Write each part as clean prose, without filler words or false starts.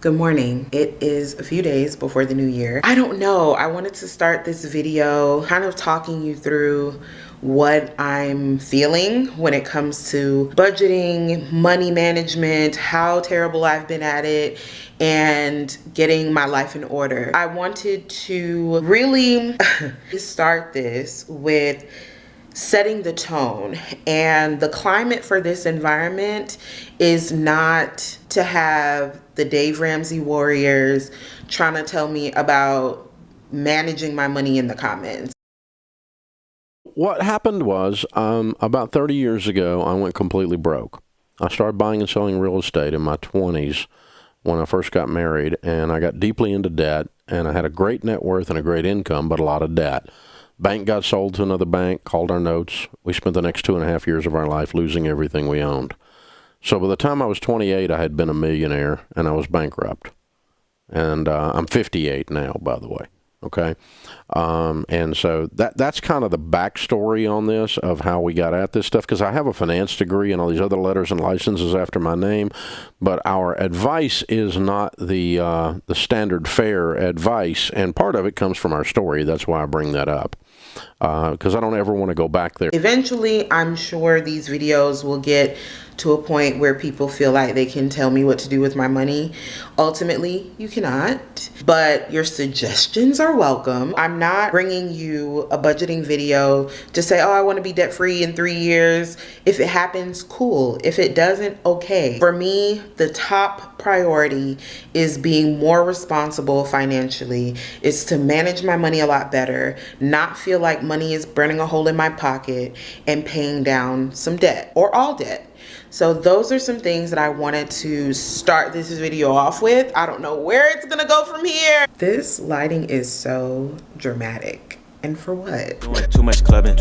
Good morning. It is a few days before the new year. I don't know. I wanted to start this video kind of talking you through what I'm feeling when it comes to budgeting, money management, how terrible I've been at it, and getting my life in order. I wanted to really start this with setting the tone, and the climate for this environment is not to have the Dave Ramsey warriors trying to tell me about managing my money in the comments. What happened was about 30 years ago, I went completely broke. I started buying and selling real estate in my 20s when I first got married, and I got deeply into debt, and I had a great net worth and a great income, but a lot of debt. Bank got sold to another bank, called our notes. We spent the next 2.5 years of our life losing everything we owned. So by the time I was 28, I had been a millionaire, and I was bankrupt. And I'm 58 now, by the way. Okay. And so that's kind of the backstory on this of how we got at this stuff, because I have a finance degree and all these other letters and licenses after my name, but our advice is not the standard fare advice, and part of it comes from our story. That's why I bring that up, because I don't ever want to go back there. Eventually, I'm sure these videos will get to a point where people feel like they can tell me what to do with my money. Ultimately, you cannot, but your suggestions are welcome. I'm not bringing you a budgeting video to say, oh, I want to be debt free in 3 years. If it happens, cool. If it doesn't, okay. For me, the top priority is being more responsible financially. It's to manage my money a lot better, not feel like money is burning a hole in my pocket, and paying down some debt or all debt. So those are some things that I wanted to start this video off with. I don't know where it's gonna go from here. This lighting is so dramatic. And for what? Too much clubbing.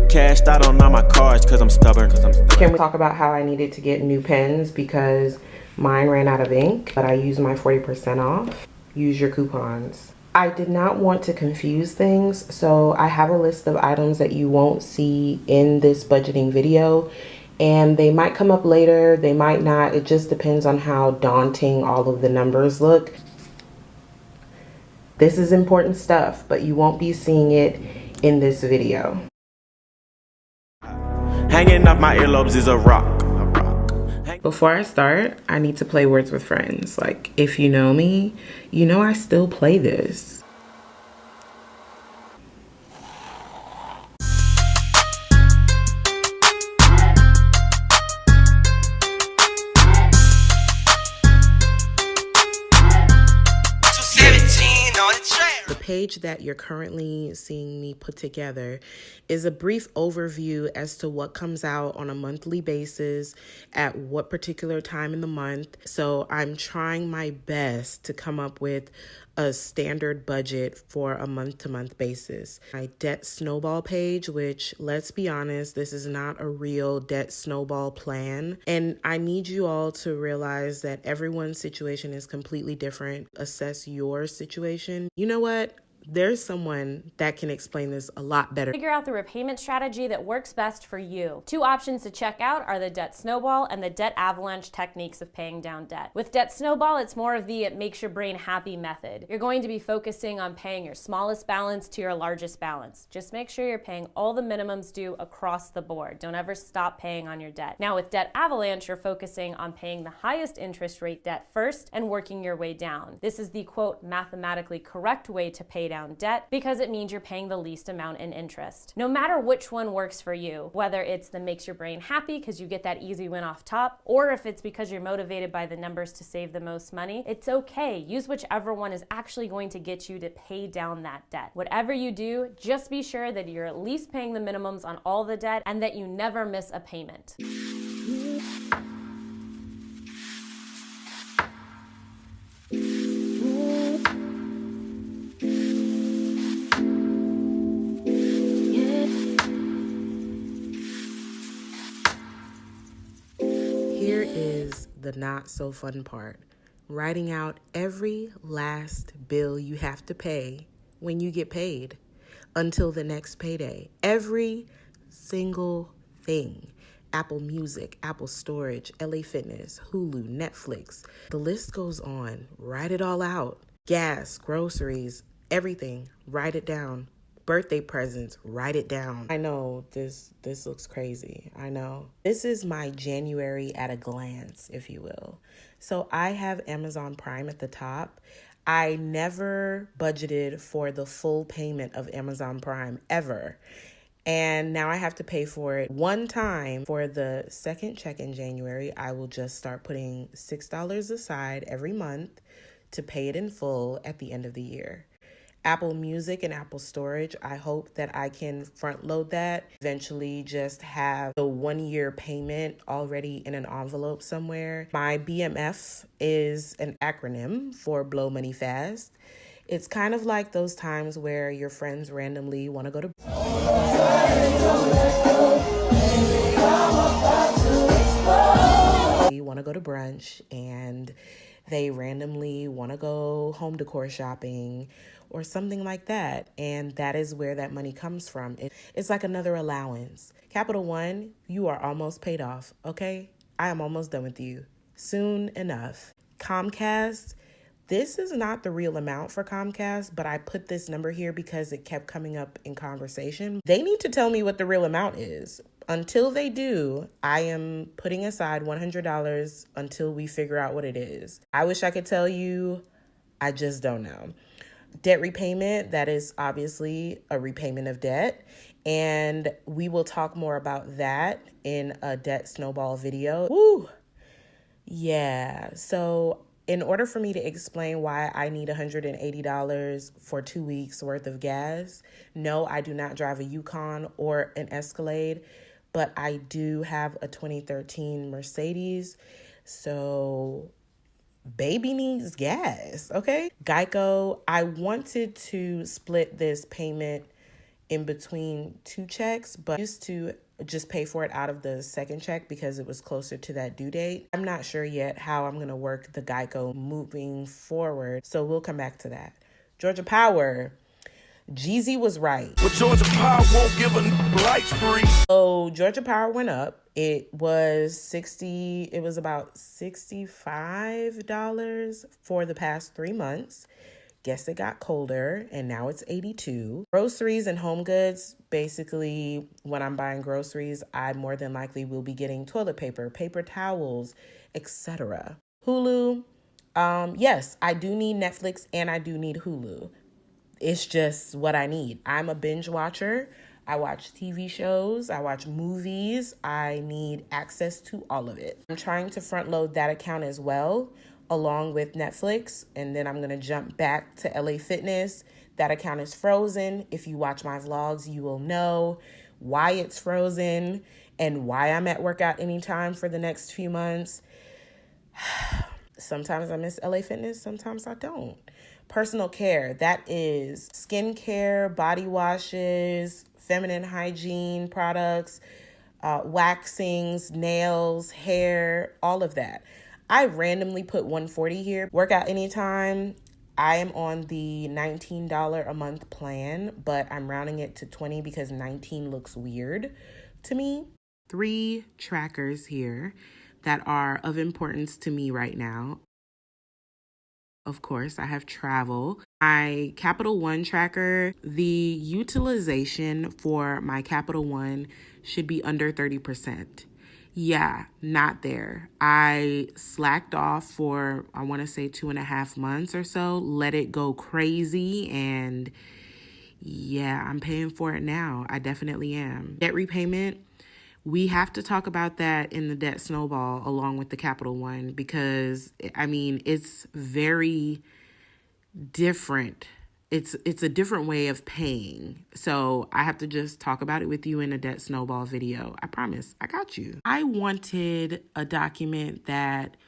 Cashed out on all my cards cause I'm stubborn. Can we talk about how I needed to get new pens because mine ran out of ink, but I used my 40% off. Use your coupons. I did not want to confuse things, so I have a list of items that you won't see in this budgeting video. And they might come up later, they might not. It just depends on how daunting all of the numbers look. This is important stuff, but you won't be seeing it in this video. Hanging off my earlobes is a rock. Before I start, I need to play Words with Friends. Like, if you know me, you know I still play this. The page that you're currently seeing me put together is a brief overview as to what comes out on a monthly basis at what particular time in the month. So I'm trying my best to come up with a standard budget for a month-to-month basis. My debt snowball page, which, let's be honest, this is not a real debt snowball plan. And I need you all to realize that everyone's situation is completely different. Assess your situation. You know what? There's someone that can explain this a lot better. Figure out the repayment strategy that works best for you. Two options to check out are the debt snowball and the debt avalanche techniques of paying down debt. With debt snowball, it's more of the it makes your brain happy method. You're going to be focusing on paying your smallest balance to your largest balance. Just make sure you're paying all the minimums due across the board. Don't ever stop paying on your debt. Now with debt avalanche, you're focusing on paying the highest interest rate debt first and working your way down. This is the quote mathematically correct way to pay down debt because it means you're paying the least amount in interest. No matter which one works for you, whether it's the makes your brain happy because you get that easy win off top, or if it's because you're motivated by the numbers to save the most money, it's okay. Use whichever one is actually going to get you to pay down that debt. Whatever you do, just be sure that you're at least paying the minimums on all the debt and that you never miss a payment. Here is the not so fun part. Writing out every last bill you have to pay when you get paid until the next payday. Every single thing. Apple Music, Apple Storage, LA Fitness, Hulu, Netflix. The list goes on. Write it all out. Gas, groceries, everything. Write it down. Birthday presents, write it down. I know this looks crazy. I know. This is my January at a glance, if you will. So I have Amazon Prime at the top. I never budgeted for the full payment of Amazon Prime ever. And now I have to pay for it one time. For the second check in January, I will just start putting $6 aside every month to pay it in full at the end of the year. Apple Music and Apple Storage, I hope that I can front load that, eventually just have the 1 year payment already in an envelope somewhere. My BMF is an acronym for Blow Money Fast. It's kind of like those times where your friends randomly want to go to brunch and they randomly want to go home decor shopping or something like that. And that is where that money comes from. It's like another allowance. Capital One, you are almost paid off, okay? I am almost done with you. Soon enough. Comcast, this is not the real amount for Comcast, but I put this number here because it kept coming up in conversation. They need to tell me what the real amount is. Until they do, I am putting aside $100 until we figure out what it is. I wish I could tell you. I just don't know. Debt repayment, that is obviously a repayment of debt. And we will talk more about that in a debt snowball video. Woo! Yeah, so in order for me to explain why I need $180 for 2 weeks worth of gas, no, I do not drive a Yukon or an Escalade, but I do have a 2013 Mercedes. So baby needs gas, okay? Geico, I wanted to split this payment in between 2 checks, but I used to just pay for it out of the second check because it was closer to that due date. I'm not sure yet how I'm going to work the Geico moving forward, so we'll come back to that. Georgia Power, Jeezy was right. But Georgia Power won't give a lights free. So Georgia Power went up. It was about $65 for the past 3 months. Guess it got colder and now it's $82. Groceries and home goods, basically when I'm buying groceries, I more than likely will be getting toilet paper, paper towels, etc. Hulu, yes, I do need Netflix and I do need Hulu. It's just what I need. I'm a binge watcher. I watch TV shows. I watch movies. I need access to all of it. I'm trying to front load that account as well, along with Netflix. And then I'm going to jump back to LA Fitness. That account is frozen. If you watch my vlogs, you will know why it's frozen and why I'm at Workout Anytime for the next few months. Sometimes I miss LA Fitness. Sometimes I don't. Personal care, that is skincare, body washes, feminine hygiene products, waxings, nails, hair, all of that. I randomly put $140 here. Workout Anytime, I am on the $19 a month plan, but I'm rounding it to $20 because 19 looks weird to me. 3 trackers here that are of importance to me right now. Of course, I have travel. My Capital One tracker, the utilization for my Capital One should be under 30%. Yeah, not there. I slacked off for, I want to say 2.5 months or so, let it go crazy, and yeah, I'm paying for it now. I definitely am. Debt repayment, we have to talk about that in the debt snowball along with the Capital One because, I mean, it's very different. It's a different way of paying. So I have to just talk about it with you in a debt snowball video. I promise. I got you. I wanted a document that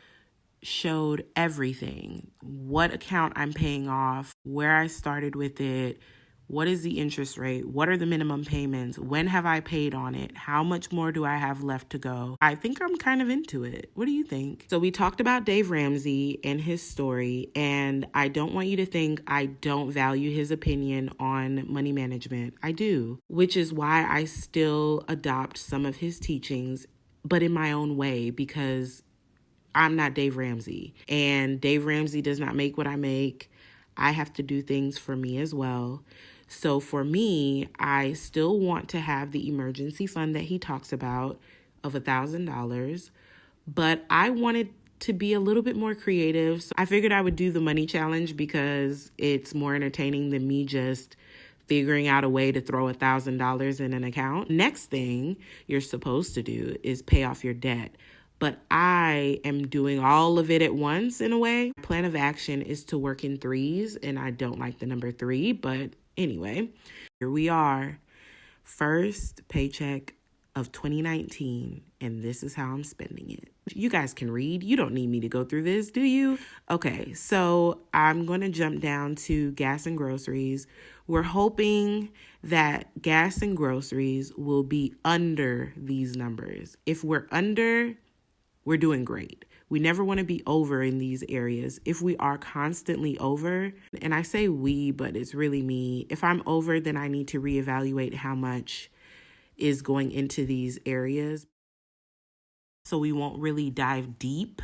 showed everything. What account I'm paying off, where I started with it, what is the interest rate? What are the minimum payments? When have I paid on it? How much more do I have left to go? I think I'm kind of into it. What do you think? So we talked about Dave Ramsey and his story, and I don't want you to think I don't value his opinion on money management. I do, which is why I still adopt some of his teachings but in my own way, because I'm not Dave Ramsey, and Dave Ramsey does not make what I make. I have to do things for me as well. So for me, I still want to have the emergency fund that he talks about of $1,000, but I wanted to be a little bit more creative. So I figured I would do the money challenge because it's more entertaining than me just figuring out a way to throw $1,000 in an account. Next thing you're supposed to do is pay off your debt. But I am doing all of it at once in a way. Plan of action is to work in threes, and I don't like the number 3, but anyway, here we are. First paycheck of 2019, and this is how I'm spending it. You guys can read. You don't need me to go through this, do you? Okay, so I'm going to jump down to gas and groceries. We're hoping that gas and groceries will be under these numbers. If we're under, we're doing great. We never want to be over in these areas. If we are constantly over, and I say we, but it's really me, if I'm over, then I need to reevaluate how much is going into these areas. So we won't really dive deep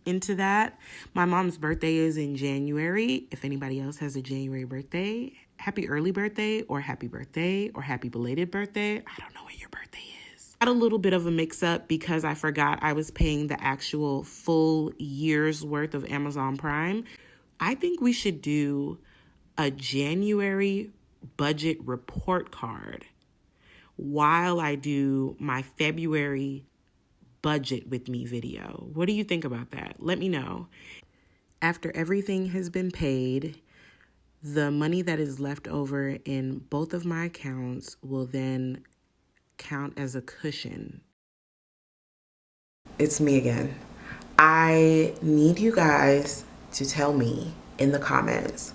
into that. My mom's birthday is in January. If anybody else has a January birthday, happy early birthday or happy belated birthday. I don't know what your birthday is. Had a little bit of a mix up because I forgot I was paying the actual full year's worth of Amazon Prime. I think we should do a January budget report card while I do my February budget with me video. What do you think about that? Let me know. After everything has been paid, the money that is left over in both of my accounts will then count as a cushion. It's me again. I need you guys to tell me in the comments,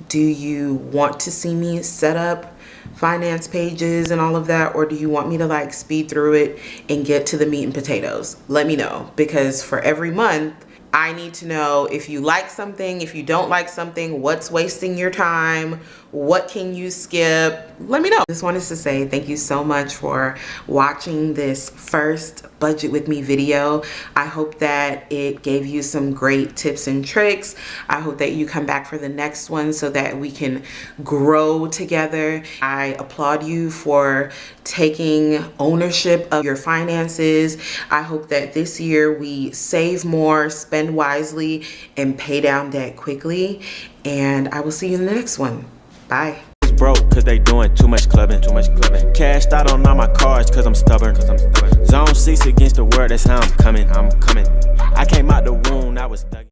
do you want to see me set up finance pages and all of that, or do you want me to like speed through it and get to the meat and potatoes? Let me know, because for every month I need to know if you like something, if you don't like something, what's wasting your time, what can you skip? Let me know. Just wanted to say thank you so much for watching this first budget with me video. I hope that it gave you some great tips and tricks. I hope that you come back for the next one so that we can grow together. I applaud you for taking ownership of your finances. I hope that this year we save more, spend wisely, and pay down debt quickly. And I will see you in the next one. Bye. Broke cause they doing too much clubbing. Cashed out on all my cards cause I'm stubborn. Zone 6 against the world, that's how I'm coming. I came out the womb, I was stuck.